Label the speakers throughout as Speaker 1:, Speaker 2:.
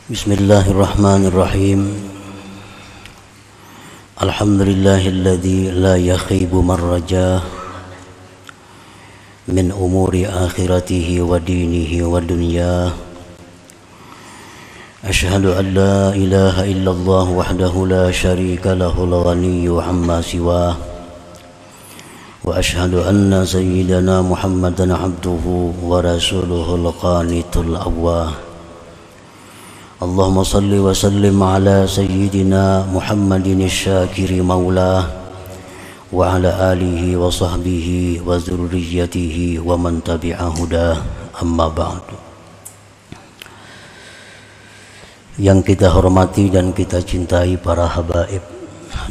Speaker 1: Bismillahirrahmanirrahim. Alhamdulillahilladzi la yakhibu man rajah min umuri akhiratihi wa dinihi wa dunyah. Ashhadu an la ilaha illallah wahdahu la syarika lahul ghaniyyu amma siwah. Wa ashhadu anna sayyidana Muhammadan abduhu wa rasuluhul qanitul awwah. Allahumma salli wa sallim ala sayyidina Muhammadin syakiri maulah wa ala alihi wa sahbihi wa zurriyatihi wa man tabi'a hudah, amma ba'du. Yang kita hormati dan kita cintai para habaib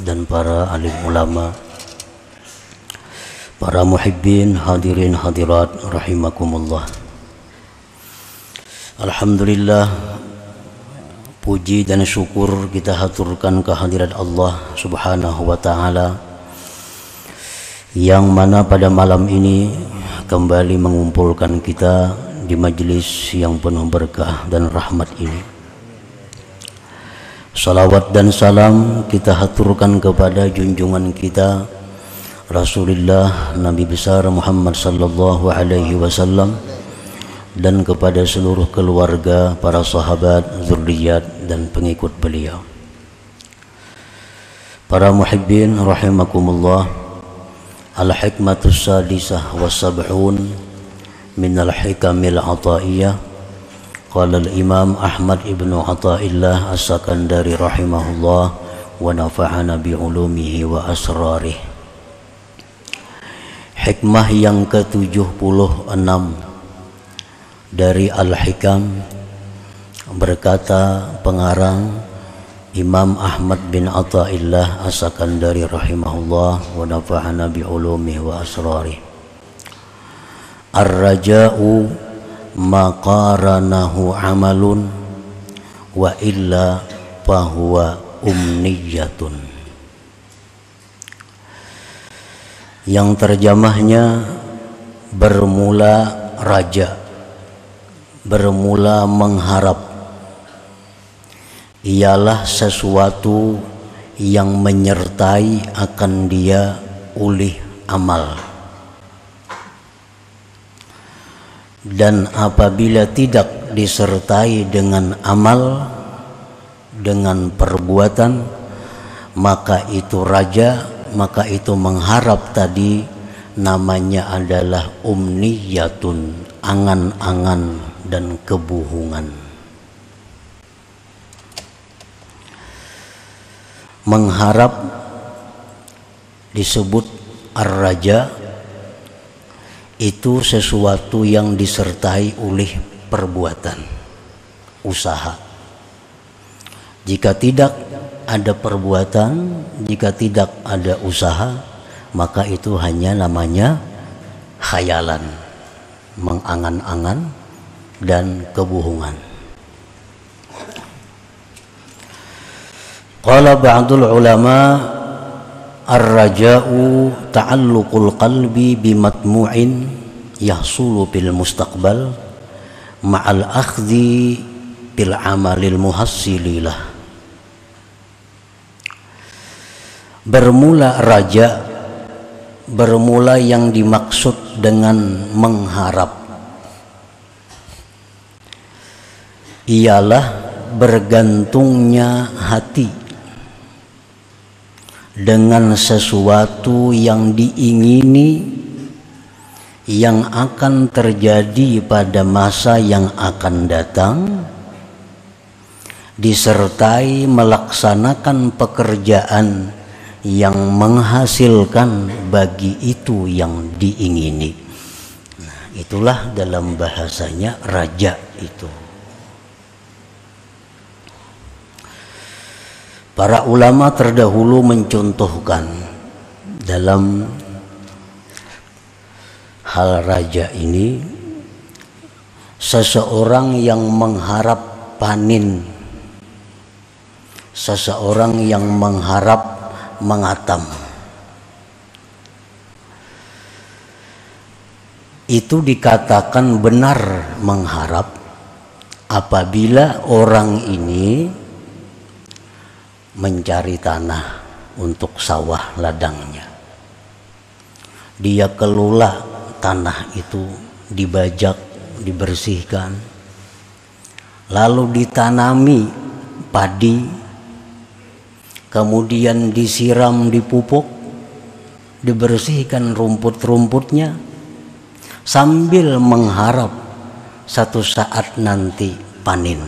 Speaker 1: dan para alim ulama, para muhibbin, hadirin hadirat rahimakumullah. Alhamdulillah, puji dan syukur kita haturkan kehadirat Allah Subhanahu wa ta'ala, yang mana pada malam ini kembali mengumpulkan kita di majelis yang penuh berkah dan rahmat ini. Salawat dan salam kita haturkan kepada junjungan kita Rasulullah Nabi besar Muhammad sallallahu alaihi wasallam, dan kepada seluruh keluarga, para sahabat, zurriyat dan pengikut beliau. Para muhibbin rahimakumullah, al-hikmatus sadisah wa sab'un min al-hikamil ataiyah. Qala al-imam Ahmad ibnu Athaillah as-Sakandari rahimahullah wa nafa'ana bi'ulumihi wa asrarih. Hikmah yang ke-76 dari Al-Hikam, berkata pengarang Imam Ahmad bin Athaillah as-Sakandari rahimahullah wa nafa'ana bi'ulumihi wa asrarih. Ar-raja'u ma qaranahu amalun wa illa fahuwa umniyatun. Yang terjemahnya, bermula raja, bermula mengharap, ialah sesuatu yang menyertai akan dia ulih amal. Dan apabila tidak disertai dengan amal, dengan perbuatan, maka itu raja, maka itu mengharap tadi namanya adalah umniyatun, angan-angan dan kebohongan. Mengharap disebut ar-raja, itu sesuatu yang disertai oleh perbuatan, usaha. Jika tidak ada perbuatan, jika tidak ada usaha, maka itu hanya namanya khayalan, mengangan-angan dan kebohongan. Qala ba'dul ulama, ar-raja'u ta'alluqul qalbi bimatmu'in yahsulu bil mustaqbal ma'al akhdhi bil amalil muhassililah. Bermula raja, bermula yang dimaksud dengan mengharap ialah bergantungnya hati dengan sesuatu yang diingini, yang akan terjadi pada masa yang akan datang, disertai melaksanakan pekerjaan yang menghasilkan bagi itu yang diingini. Nah, itulah dalam bahasanya raja itu. Para ulama terdahulu mencontohkan dalam hal raja ini, seseorang yang mengharap panen, seseorang yang mengharap mengatam. Itu dikatakan benar mengharap apabila orang ini mencari tanah untuk sawah ladangnya, dia kelola tanah itu, dibajak, dibersihkan, lalu ditanami padi, kemudian disiram, dipupuk, dibersihkan rumput-rumputnya, sambil mengharap satu saat nanti panen.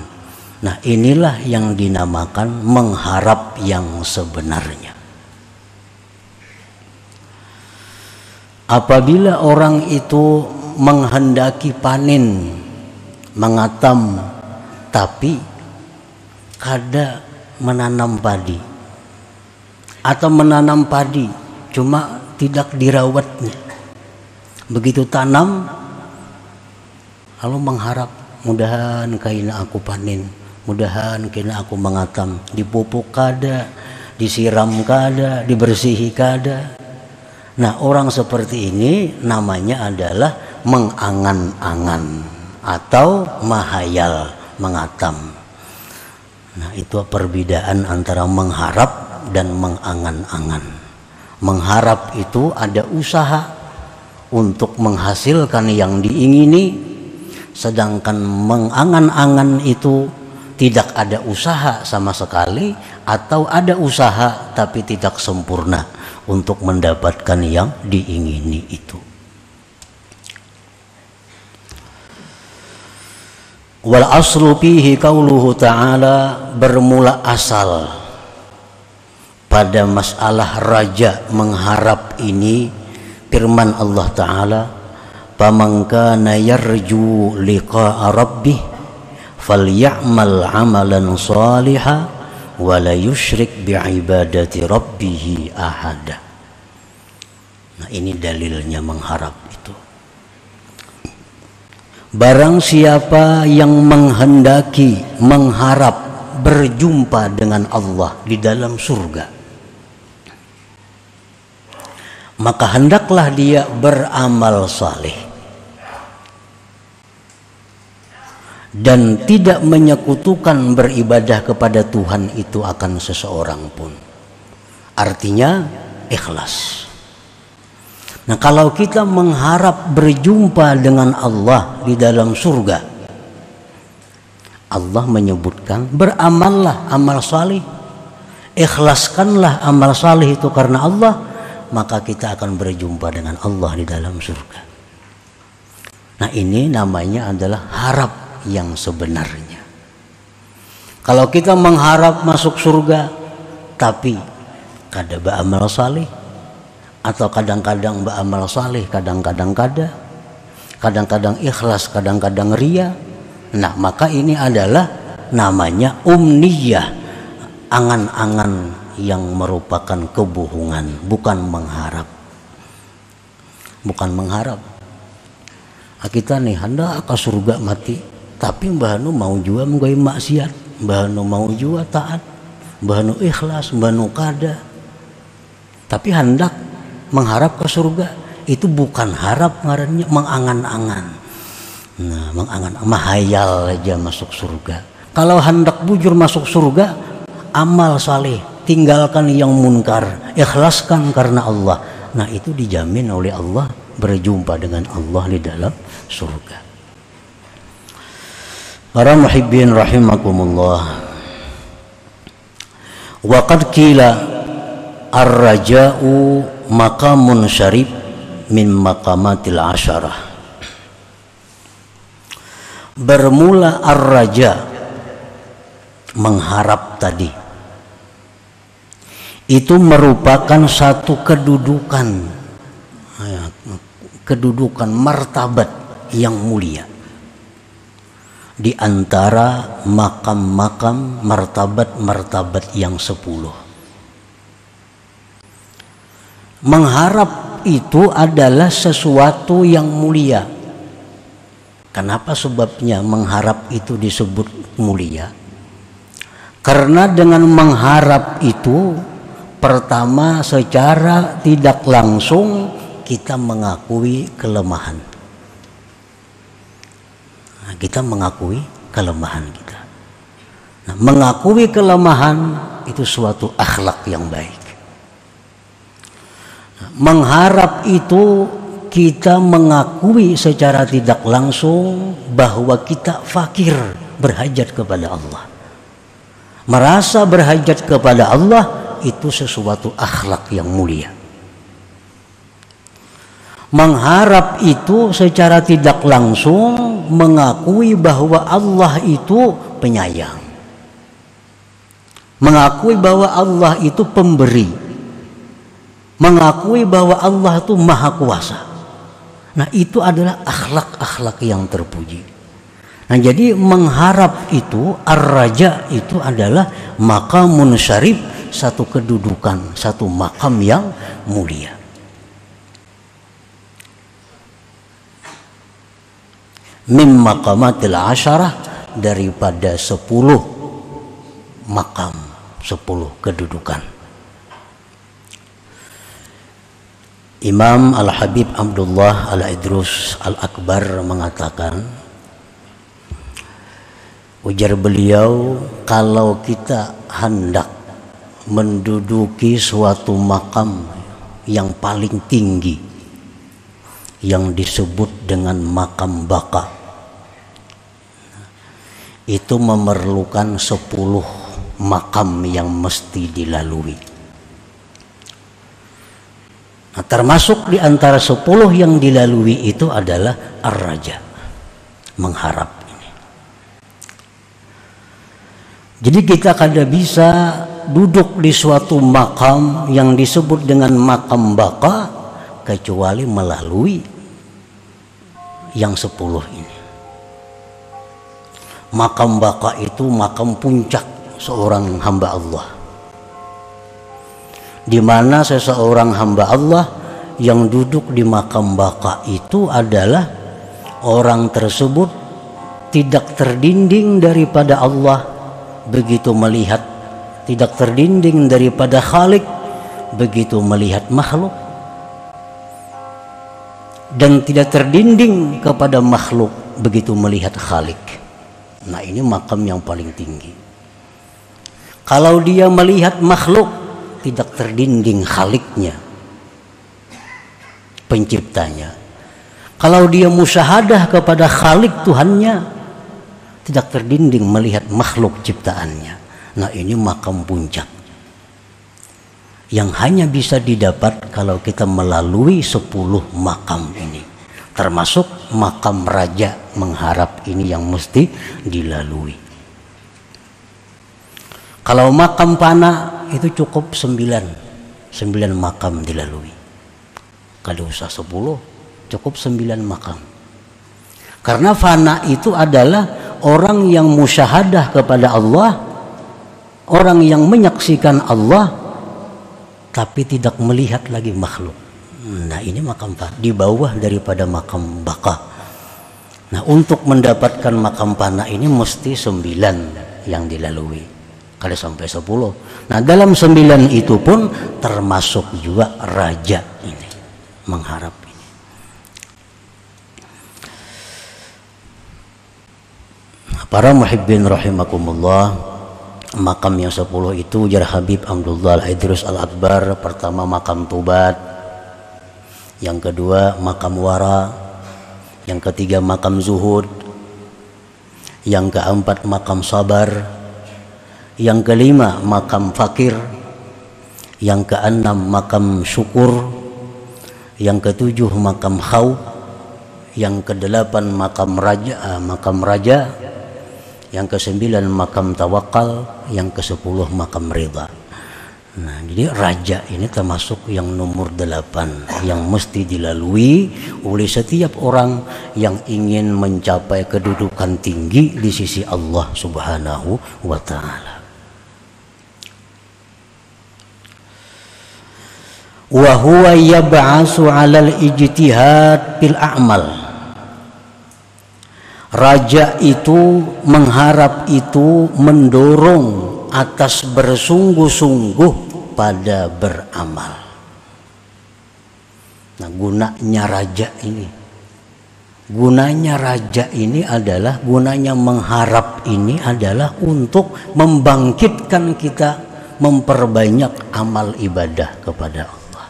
Speaker 1: Nah, inilah yang dinamakan mengharap yang sebenarnya. Apabila orang itu menghendaki panen, mengatam, tapi kada menanam padi, atau menanam padi cuma tidak dirawatnya, begitu tanam lalu mengharap mudahan kaina aku panen, mudahan kaina aku mengatam, dipupuk kada, disiram kada, dibersihi kada. Nah, orang seperti ini namanya adalah mengangan-angan atau mahayal, mengatam. Nah, itu perbedaan antara mengharap dan mengangan-angan. Mengharap itu ada usaha untuk menghasilkan yang diingini, sedangkan mengangan-angan itu tidak ada usaha sama sekali, atau ada usaha tapi tidak sempurna untuk mendapatkan yang diingini itu. Wal aslu fihi qauluhu ta'ala, bermula asal pada masalah raja mengharap ini firman Allah Ta'ala, faman kana yarju liqa'a rabbih falya'mal 'amalan shalihan wa la yusyrik bi'ibadati rabbih ahada. Nah, ini dalilnya mengharap itu. Barang siapa yang menghendaki, mengharap berjumpa dengan Allah di dalam surga, maka hendaklah dia beramal saleh dan tidak menyekutukan beribadah kepada Tuhan itu akan seseorang pun. Artinya ikhlas. Nah, kalau kita mengharap berjumpa dengan Allah di dalam surga, Allah menyebutkan beramallah amal saleh, ikhlaskanlah amal saleh itu karena Allah, maka kita akan berjumpa dengan Allah di dalam surga. Nah, ini namanya adalah harap yang sebenarnya. Kalau kita mengharap masuk surga tapi kada beramal saleh, atau kadang-kadang beramal saleh, kadang-kadang kada, kadang-kadang ikhlas, kadang-kadang ria, nah maka ini adalah namanya umniyah, angan-angan yang merupakan kebohongan, bukan mengharap. Bukan mengharap. Kita nih hendak ke surga mati, tapi mbah nu mau jua menggawe maksiat, mbah nu mau jua taat, mbah nu ikhlas, mbah nu kada, tapi hendak mengharap ke surga, itu bukan harap, ngarannya mengangan-angan. Nah, mengangan, mahayal aja masuk surga. Kalau hendak bujur masuk surga, amal saleh, tinggalkan yang munkar, ikhlaskan karena Allah. Nah, itu dijamin oleh Allah berjumpa dengan Allah di dalam surga. Para muhibbin rahimakumullah. Wa qad qila ar-raja'u maqamun syarif min maqamatil asyarah. Bermula ar-raja, mengharap tadi, itu merupakan satu kedudukan martabat yang mulia di antara makam-makam martabat-martabat yang 10. Mengharap itu adalah sesuatu yang mulia. Kenapa sebabnya mengharap itu disebut mulia? Karena dengan mengharap itu, pertama secara tidak langsung kita mengakui kelemahan. Nah, kita mengakui kelemahan kita. Nah, mengakui kelemahan itu suatu akhlak yang baik. Nah, mengharap itu kita mengakui secara tidak langsung bahwa kita fakir, berhajat kepada Allah. Merasa berhajat kepada Allah itu sesuatu akhlak yang mulia. Mengharap itu secara tidak langsung mengakui bahwa Allah itu penyayang. Mengakui bahwa Allah itu pemberi. Mengakui bahwa Allah itu maha kuasa. Nah, itu adalah akhlak-akhlak yang terpuji. Nah, jadi mengharap itu, ar-raja itu adalah maqamun syarif, satu kedudukan, satu makam yang mulia. Mim maqamatil asyarah, daripada 10 makam, 10 kedudukan. Imam Al-Habib Abdullah Al-Idrus Al-Akbar mengatakan, ujar beliau, kalau kita hendak menduduki suatu makam yang paling tinggi yang disebut dengan makam baka, itu memerlukan 10 makam yang mesti dilalui. Nah, termasuk di antara 10 yang dilalui itu adalah ar-raja, mengharap ini. Jadi kita kada bisa duduk di suatu makam yang disebut dengan makam baka kecuali melalui yang 10 ini. Makam baka itu makam puncak seorang hamba Allah, di mana seseorang hamba Allah yang duduk di makam baka itu adalah orang tersebut tidak terdinding daripada Allah begitu melihat, tidak terdinding daripada Khalik begitu melihat makhluk, dan tidak terdinding kepada makhluk begitu melihat Khalik. Nah, ini makam yang paling tinggi. Kalau dia melihat makhluk, tidak terdinding Khaliknya, penciptanya. Kalau dia musyahadah kepada Khalik Tuhannya, tidak terdinding melihat makhluk ciptaannya. Nah, ini makam puncak yang hanya bisa didapat kalau kita melalui 10 makam ini, termasuk makam raja, mengharap ini yang mesti dilalui. Kalau makam fana itu cukup 9 makam dilalui. Kalau usah 10, cukup 9 makam. Karena fana itu adalah orang yang musyahadah kepada Allah, orang yang menyaksikan Allah tapi tidak melihat lagi makhluk. Nah, ini makam fana, di bawah daripada makam baka. Nah, untuk mendapatkan makam fana ini mesti 9 yang dilalui. Kalau sampai 10. Nah, dalam 9 itu pun termasuk juga raja ini, mengharap ini. Para muhibbin rahimakumullah, makam yang 10 itu ujar Habib Abdullah Al-Idrus Al-Akbar, pertama makam Tubat, yang kedua makam Wara, yang ketiga makam Zuhud, yang keempat makam Sabar, yang kelima makam Fakir, yang keenam makam Syukur, yang ketujuh makam Khawf, yang kedelapan makam Raja, yang kesembilan makam Tawakal, yang ke-10 makam Ridha. Nah, jadi raja ini termasuk yang nomor 8 yang mesti dilalui oleh setiap orang yang ingin mencapai kedudukan tinggi di sisi Allah Subhanahu wa Ta'ala. Wa huwa yab'asu 'alal ijtihad fil a'mal. Raja itu, mengharap itu mendorong atas bersungguh-sungguh pada beramal. Nah, gunanya raja ini Gunanya raja ini adalah, gunanya mengharap ini adalah untuk membangkitkan kita, memperbanyak amal ibadah kepada Allah.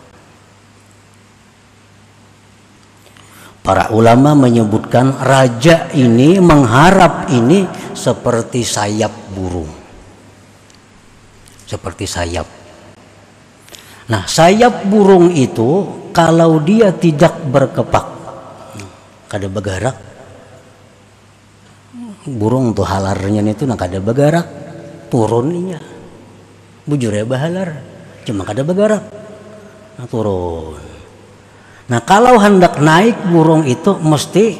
Speaker 1: Para ulama menyebutkan raja ini, mengharap ini seperti sayap burung. Seperti sayap. Nah, sayap burung itu kalau dia tidak berkepak, kada bergerak, burung tuh halarnya itu nak kada bergerak, turunnya bujurnya bahalar, cuma kada bergerak, nah turun. Nah kalau hendak naik burung itu mesti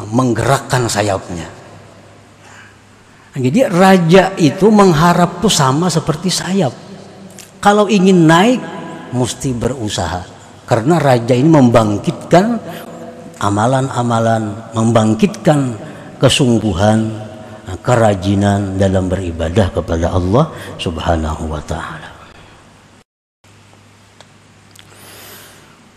Speaker 1: menggerakkan sayapnya. Nah, jadi raja itu mengharap tuh sama seperti sayap. Kalau ingin naik mesti berusaha, karena raja ini membangkitkan amalan-amalan, membangkitkan kesungguhan, kerajinan dalam beribadah kepada Allah Subhanahu wa ta'ala.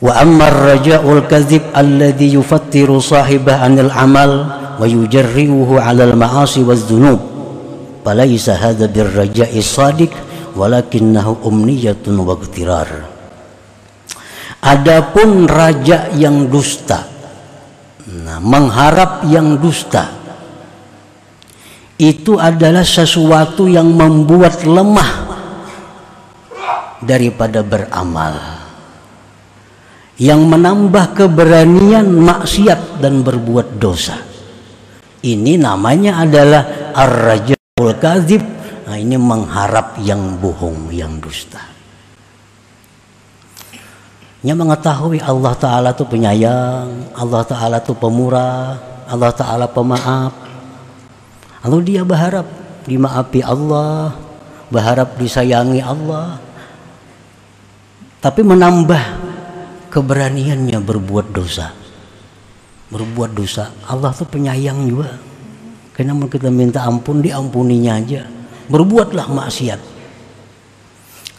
Speaker 1: Wa amma ar-raja'ul kadhib alladhi yufattiru sahibah 'anil amal wa yujarri'uhu 'alal ma'asi waz-dhunub falaysa hadha bir-raja'i shadiq walakinnahu umniyatun wa ightirar. Adapun raja yang dusta, mengharap yang dusta, itu adalah sesuatu yang membuat lemah daripada beramal, yang menambah keberanian maksiat dan berbuat dosa. Ini namanya adalah ar-raja'ul kadzib. Nah, ini mengharap yang bohong, yang dusta. Nya mengetahui Allah Ta'ala itu penyayang, Allah Ta'ala itu pemurah, Allah Ta'ala pemaaf. Lalu dia berharap dimaafi Allah, berharap disayangi Allah, tapi menambah keberaniannya berbuat dosa. Berbuat dosa, Allah tuh penyayang juga. Karena kita minta ampun, diampuninya aja. Berbuatlah maksiat.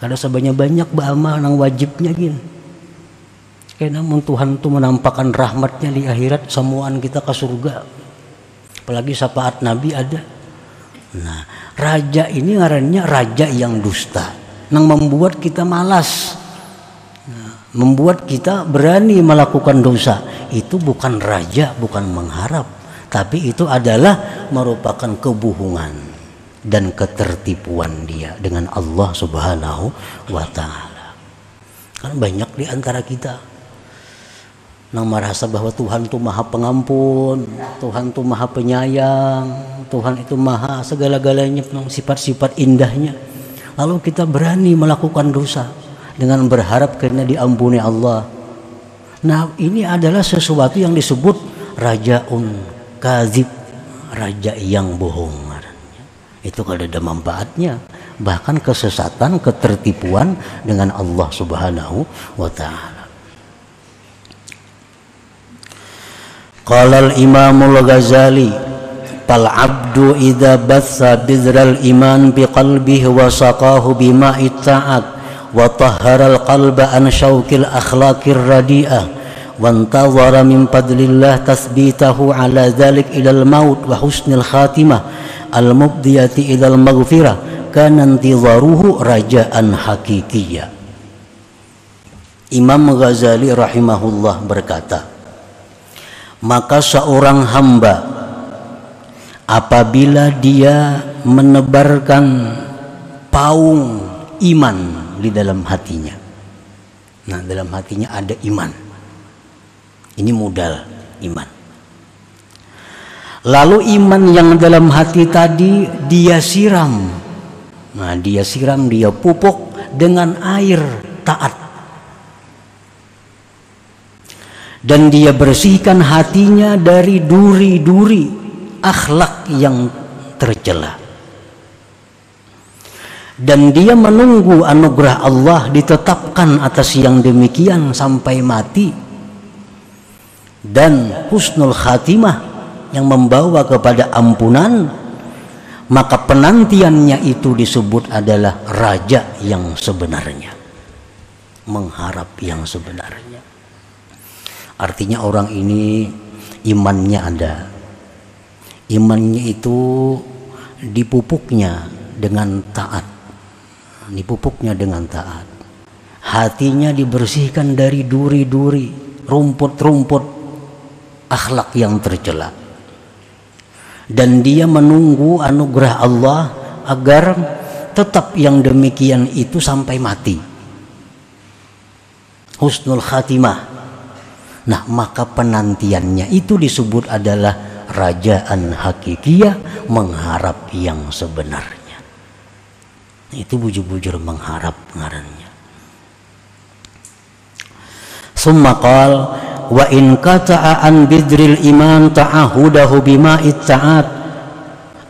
Speaker 1: Kada sebanyak-banyak beramal nang wajibnya gini. Karena Tuhan tuh menampakkan rahmatnya di akhirat, semuaan kita ke surga. Apalagi syafaat Nabi ada. Nah, raja ini ngarannya raja yang dusta, yang membuat kita malas, membuat kita berani melakukan dosa. Itu bukan raja, bukan mengharap, tapi itu adalah merupakan kebohongan dan ketertipuan dia dengan Allah Subhanahu wa ta'ala. Kan banyak di antara kita yang merasa bahwa Tuhan itu maha pengampun, Tuhan itu maha penyayang, Tuhan itu maha segala-galanya, sifat-sifat indahnya. Lalu kita berani melakukan dosa dengan berharap karena diampuni Allah. Nah, ini adalah sesuatu yang disebut rajaun kadzib, raja yang bohong. Itu kalau ada manfaatnya, bahkan kesesatan, ketertipuan dengan Allah Subhanahu wa ta'ala. Qala al-Imamul Ghazali, fal abdu idza batha bidral iman biqalbihi wa saqahu bima'i ta'at wa tahhara al-qalba an syauqil akhlaqir radi'ah wa antazara min fadlillah tathbitahu ala dhalik ila al-maut wa husnil khatimah al-mubdiyati ila al-maghfirah kana intizaruhu raja'an hakikiyya. Imam Ghazali rahimahullah berkata, maka seorang hamba apabila dia menebarkan paung iman di dalam hatinya, nah dalam hatinya ada iman, ini modal iman, lalu iman yang dalam hati tadi dia siram, nah dia siram, dia pupuk dengan air taat, dan dia bersihkan hatinya dari duri-duri akhlak yang tercela, dan dia menunggu anugerah Allah ditetapkan atas yang demikian sampai mati, dan husnul khatimah yang membawa kepada ampunan, maka penantiannya itu disebut adalah raja yang sebenarnya, mengharap yang sebenarnya. Artinya orang ini imannya ada. Imannya itu dipupuknya dengan taat. Dipupuknya dengan taat. Hatinya dibersihkan dari duri-duri, rumput-rumput akhlak yang tercela. Dan dia menunggu anugerah Allah agar tetap yang demikian itu sampai mati. Husnul khatimah. Nah, maka penantiannya itu disebut adalah rajaan hakikiyah, mengharap yang sebenarnya. Itu bujur-bujur mengharap ngarannya. Summa qal wa in qata'a an bidril iman ta'ahudahu bima'it ta'at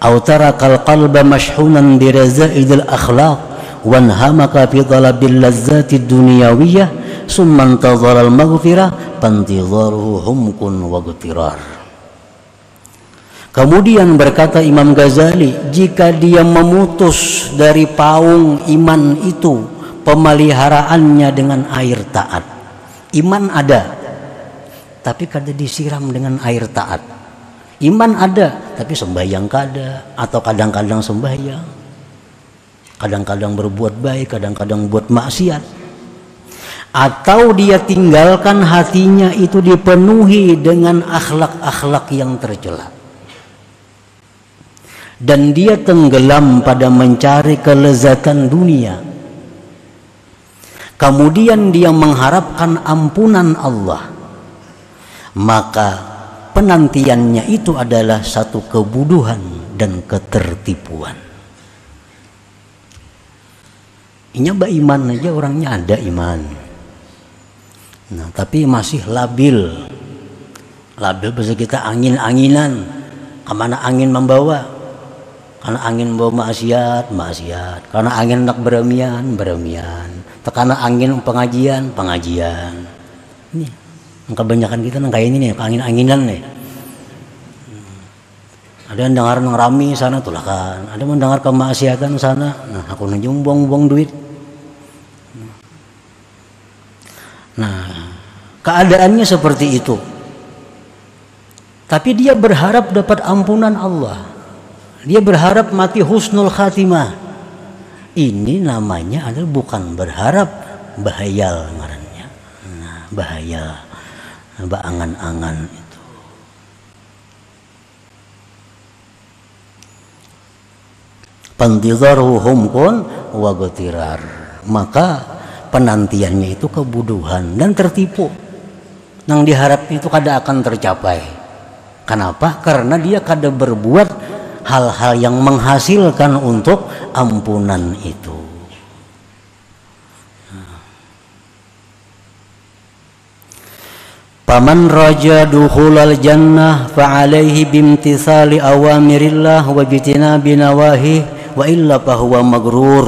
Speaker 1: aw tarakal qalba mashhunan biraza'idil akhlaq wanhamaka fi talabil lazzati dunyawiyah summa intazara al maghfirah pantizaruhu humkun wa gutirar. Kemudian berkata Imam Ghazali, jika dia memutus dari paung iman itu pemeliharaannya dengan air taat. Iman ada, tapi kada disiram dengan air taat. Iman ada, tapi sembahyang kada, atau kadang-kadang sembahyang, kadang-kadang berbuat baik, kadang-kadang buat maksiat. Atau dia tinggalkan hatinya itu dipenuhi dengan akhlak-akhlak yang tercela. Dan dia tenggelam pada mencari kelezatan dunia. Kemudian dia mengharapkan ampunan Allah. Maka penantiannya itu adalah satu kebodohan dan ketertipuan. Ini iman aja, orangnya ada iman. Nah, tapi masih labil. Labil bahasa kita angin-anginan. Kemana angin membawa? Karena angin bawa maksiat, maksiat. Karena angin hendak beremian, beremian. Karena angin pengajian, pengajian. Ini kebanyakan kita nang kayak ini nih, angin-anginan nih. Ada yang dengar nang rami sana tulah kan. Ada yang mendengar kemaksiatan sana. Nah, aku nunjuk buang-buang duit. Nah, keadaannya seperti itu. Tapi dia berharap dapat ampunan Allah. Dia berharap mati husnul khatimah. Ini namanya adalah bukan berharap, bahayal ngarannya. Nah, bahaya, baangan-angan itu. Pantidharuhu humkun wa gutirar. Maka penantiannya itu kebodohan dan tertipu. Yang diharapnya itu kada akan tercapai. Kenapa? Karena dia kada berbuat hal-hal yang menghasilkan untuk ampunan itu. Paman raja dukhulal jannah fa'alaihi bimtithali awamirillah wa jitinabi nawahi wa illa fahuwa magrur.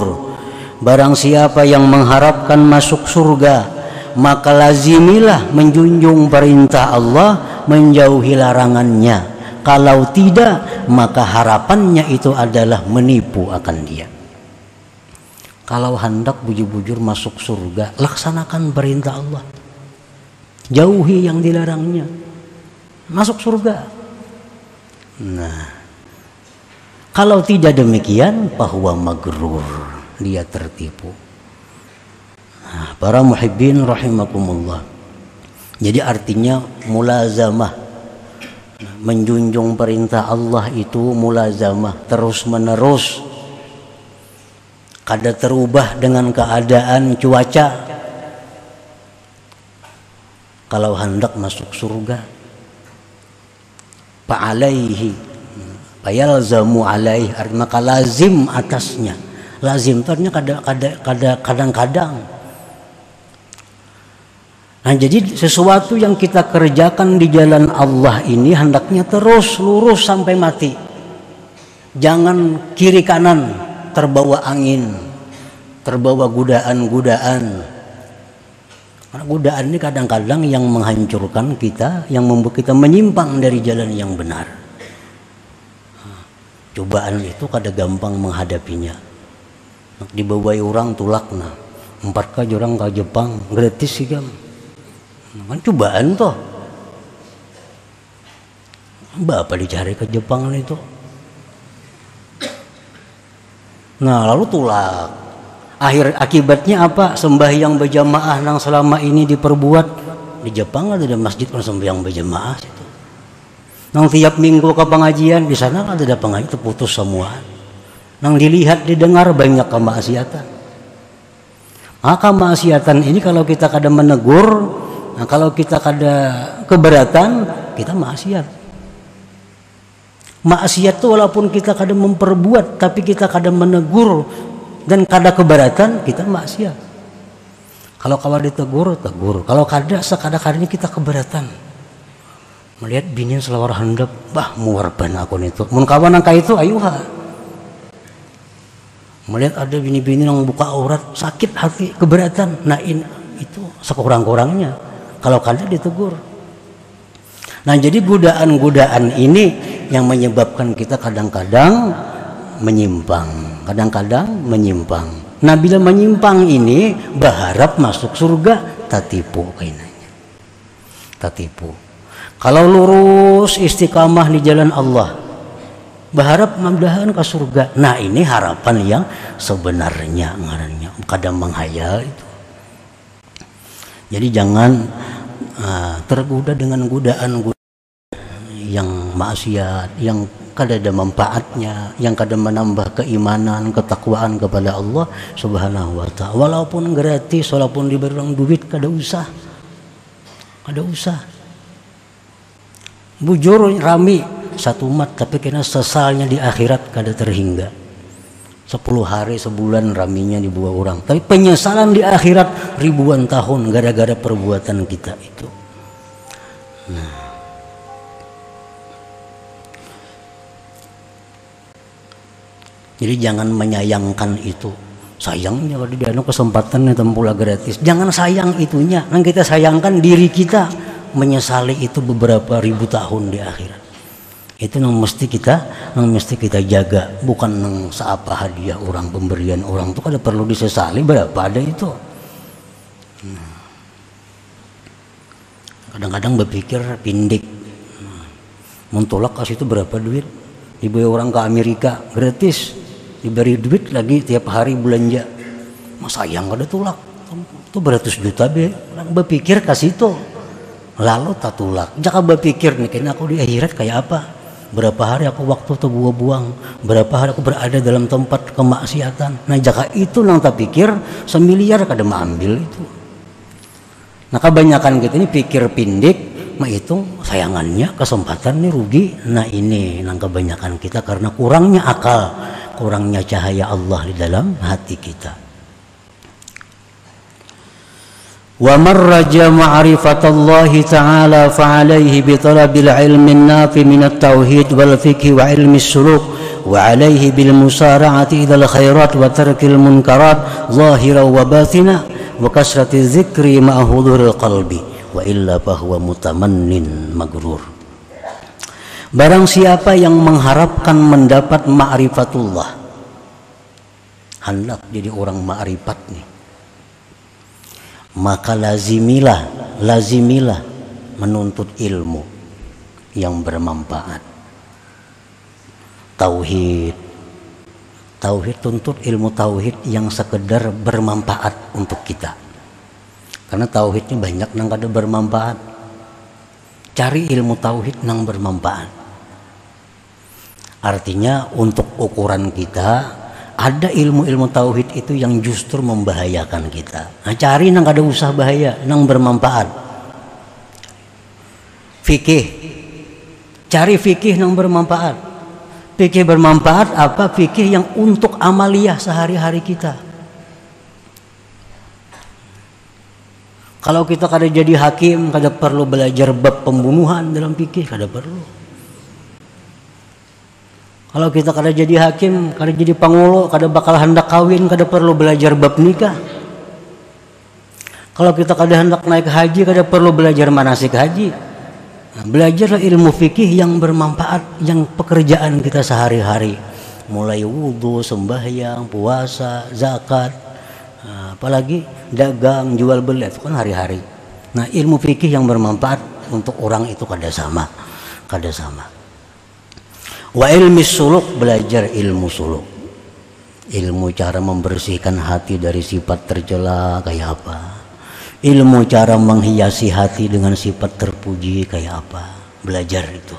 Speaker 1: Barang siapa yang mengharapkan masuk surga, maka lazimilah menjunjung perintah Allah, menjauhi larangannya. Kalau tidak, maka harapannya itu adalah menipu akan dia. Kalau hendak bujur-bujur masuk surga, laksanakan perintah Allah. Jauhi yang dilarangnya. Masuk surga. Nah, kalau tidak demikian, bahwa magrur, dia tertipu. Nah, para muhibbin rahimakumullah. Jadi artinya mulazamah. Menjunjung perintah Allah itu mulazamah, terus menerus. Kada terubah dengan keadaan cuaca. Kalau hendak masuk surga, fa'alaihi, fayalzamu alaihi, maka lazim atasnya. Lazim artinya kadang-kadang. Nah, jadi sesuatu yang kita kerjakan di jalan Allah ini hendaknya terus lurus sampai mati. Jangan kiri kanan terbawa angin, terbawa godaan-godaan. Karena godaan ini kadang-kadang yang menghancurkan kita, yang membuat kita menyimpang dari jalan yang benar. Cobaan itu kada gampang menghadapinya. Dibawai orang tulakna, 4 orang ke Jepang gratis sih kan. Kan cobaan toh. Bapak dicari ke Jepang itu. Nah lalu tulak. Akhir akibatnya apa? Sembahyang berjamaah nang selama ini diperbuat di Jepang ada masjid kan sembahyang berjamaah situ. Nang tiap minggu ke pengajian di sana ada pengajian terputus semua. Nang dilihat didengar banyak kemaksiatan. Maka kemaksiatan ini kalau kita kada menegur, nah kalau kita kada keberatan, kita maksiat. Maksiat itu walaupun kita kadang memperbuat tapi kita kadang menegur dan kada keberatan, kita maksiat. Kalau kawan ditegur, tegur. Kalau kada sekadang-kadang kita keberatan. Melihat bini selawar handap, bah muarban aku itu. Mun kawan angka itu ayuha. Melihat ada bini-bini yang buka aurat, sakit hati, keberatan. Nah itu sekurang-kurangnya. Kalau kada ditegur. Nah jadi godaan-godaan ini yang menyebabkan kita kadang-kadang menyimpang. Nah bila menyimpang ini berharap masuk surga, tatipu kainanya. Tatipu. Kalau lurus istiqamah di jalan Allah, berharap mudah-mudahan ke surga. Nah ini harapan yang sebenarnya ngarannya, kadang menghayal itu. Jadi jangan tergoda dengan godaan yang maksiat, yang kada ada manfaatnya, yang kada menambah keimanan, ketakwaan kepada Allah Subhanahu wa ta'ala. Walaupun gratis, walaupun diberi orang duit, kada usah. Bujur rami satu umat tapi kena sesalnya di akhirat kada terhingga. 10 hari sebulan raminya di dua orang, tapi penyesalan di akhirat ribuan tahun gara-gara perbuatan kita itu. Nah, jadi jangan menyayangkan itu. Sayangnya kalau di dalam kesempatan tempula gratis, jangan sayang itunya. Yang kita sayangkan diri kita menyesali itu beberapa ribu tahun di akhirat. Itu yang mesti kita jaga, bukan yang seapa hadiah orang, pemberian orang itu kada perlu disesali berapa ada itu. Kadang-kadang berpikir pindik, mentolak kasih itu berapa duit, dibawa orang ke Amerika gratis, diberi duit lagi tiap hari belanja, masa sayang kada tulak, itu beratus juta be, berpikir kasih itu, lalu tak tulak, jangan berpikir nih, kayaknya aku di akhirat kayak apa. Berapa hari aku waktu itu buang-buang, berapa hari aku berada dalam tempat kemaksiatan. Nah jika itu nang tak pikir, semiliar kada ambil itu. Nah kebanyakan kita ini pikir pindik, mah itu sayangannya kesempatan nih rugi. Nah ini nang kebanyakan kita karena kurangnya akal, kurangnya cahaya Allah di dalam hati kita. وَمَنْ رَجَى مَعْرِفَةَ اللَّهِ تَعَالَى فَعَلَيْهِ بِطَلَبِ الْعِلْمِ النَّافِعِ مِنَ التَّوْحِيدِ وَالْفِقْهِ وَعِلْمِ السُّلُوكِ وَعَلَيْهِ بِالْمُسَارَعَةِ إِلَى الْخَيْرَاتِ وَتَرْكِ الْمُنْكَرَاتِ ظَاهِرًا وَبَاطِنًا وَكَثْرَةِ الذِّكْرِ مَعَ حُضُورِ الْقَلْبِ وَإِلَّا فَهُوَ مُتَمَنٍّ مَغْرُورٌ. Barang siapa yang mengharapkan mendapat ma'rifatullah, hendak jadi orang ma'rifat nih, maka lazimilah menuntut ilmu yang bermanfaat. Tauhid, tuntut ilmu tauhid yang sekedar bermanfaat untuk kita. Karena tauhidnya banyak nang kada bermanfaat. Cari ilmu tauhid nang bermanfaat. Artinya untuk ukuran kita ada ilmu-ilmu tauhid itu yang justru membahayakan kita. Nah, cari nang kada usah bahaya, nang bermanfaat. Fikih, cari fikih nang bermanfaat. Fikih bermanfaat apa? Fikih yang untuk amaliyah sehari-hari kita. Kalau kita kada jadi hakim, kada perlu belajar bab pembunuhan dalam fikih, kada perlu. Kalau kita kada jadi hakim, kada jadi pangulo, kada bakal hendak kawin, kada perlu belajar bab nikah. Kalau kita kada hendak naik haji, kada perlu belajar manasik haji. Nah, belajarlah ilmu fikih yang bermanfaat, yang pekerjaan kita sehari-hari. Mulai wudhu, sembahyang, puasa, zakat, apalagi dagang, jual beli, itu kan hari-hari. Nah ilmu fikih yang bermanfaat untuk orang itu kada sama. Wa ilmi suluk, belajar ilmu suluk. Ilmu cara membersihkan hati dari sifat tercela kayak apa. Ilmu cara menghiasi hati dengan sifat terpuji kayak apa. Belajar itu.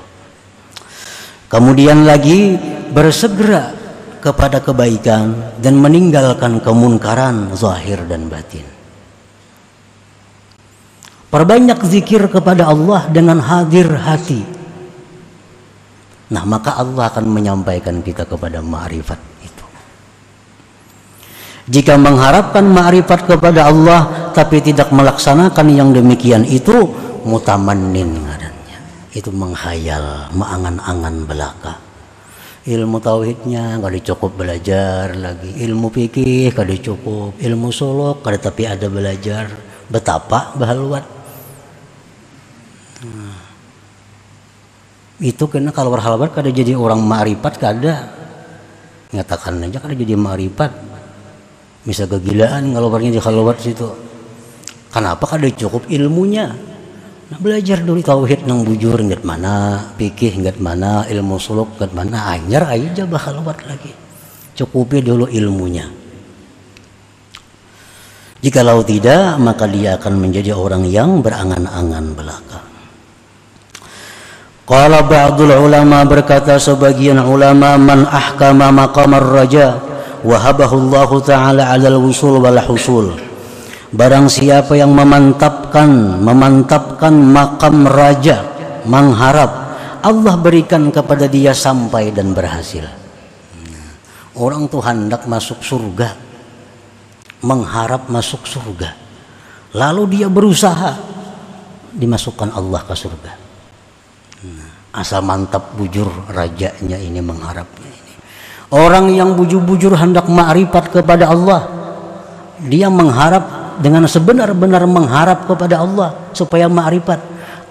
Speaker 1: Kemudian lagi bersegera kepada kebaikan dan meninggalkan kemunkaran zahir dan batin. Perbanyak zikir kepada Allah dengan hadir hati. Nah, maka Allah akan menyampaikan kita kepada ma'rifat itu. Jika mengharapkan ma'rifat kepada Allah tapi tidak melaksanakan yang demikian itu, mutamannin ngarannya. Itu menghayal, mengangan-angan belaka. Ilmu tauhidnya kada cukup belajar lagi, ilmu fikih kada cukup, ilmu suluk kada tapi ada belajar. Betapa bahaluat. Itu karena kalau berhalawat kada jadi orang ma'rifat kada. Nyatakan aja kada jadi ma'rifat. Bisa kegilaan kalau barangnya di halawat situ. Kenapa kada cukup ilmunya? Nah, belajar dulu tauhid nang bujur ngat mana, fikih ngat mana, ilmu suluk ngat mana, anyar aja bahalawat lagi. Cukupi dulu ilmunya. Jikalau tidak, maka dia akan menjadi orang yang berangan-angan belaka. Qala ba'dul ulama, berkata sebagian ulama, man ahkama maqamar raja wahabahu Allah Ta'ala 'alal wusul wal husul. Barang siapa yang memantapkan makam raja, mengharap Allah berikan kepada dia sampai dan berhasil. Orang tuh hendak masuk surga, mengharap masuk surga, lalu dia berusaha dimasukkan Allah ke surga. Asal mantap bujur rajanya ini, mengharapnya ini. Orang yang bujur-bujur hendak ma'rifat kepada Allah, dia mengharap dengan sebenar-benar mengharap kepada Allah supaya ma'rifat,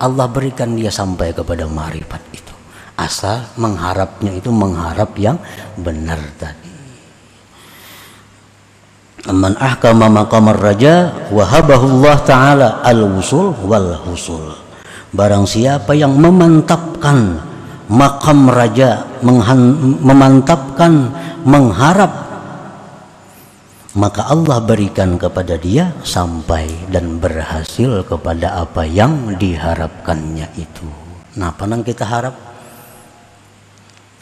Speaker 1: Allah berikan dia sampai kepada ma'rifat itu. Asal mengharapnya itu mengharap yang benar tadi. Man ahkama maqamar raja wahabahu Allah Ta'ala al-wusul wal husul. Barang siapa yang memantapkan makam raja, memantapkan mengharap, maka Allah berikan kepada dia sampai dan berhasil kepada apa yang diharapkannya itu. Nah, apa yang kita harap?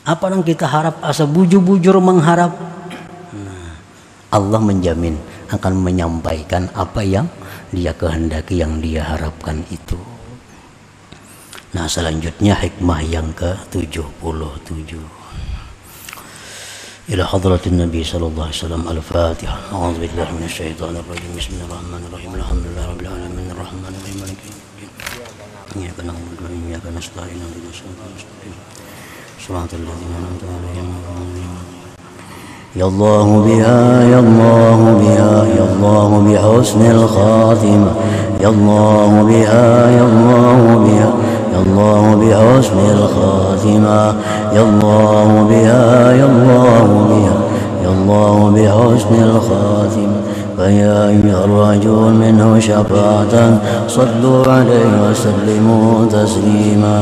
Speaker 1: Apa yang kita harap? Asa bujur-bujur mengharap. Nah, Allah menjamin akan menyampaikan apa yang dia kehendaki, yang dia harapkan itu. Nah, selanjutnya hikmah yang ke-77. إلى حضرة النبي صلى الله عليه وسلم. الفاتحة. أعوذ بالله من الشيطان الرجيم. بسم الله الرحمن الرحيم. الحمد لله رب العالمين الرحمن الرحيم مالك يوم الدين. إياك نعبد وإياك نستعين اهدنا الصراط المستقيم صراط الذين أنعمت عليهم غير المغضوب عليهم. يا الله بها يا الله بها يا الله بحسن الخاتمة يا الله بها يا الله بها يا الله بحسن الخاتمة يا الله بها يا الله بها يا الله بحسن الخاتمة فيا أيها الرجل منه شفاعة صلوا عليه وسلموا تسليما.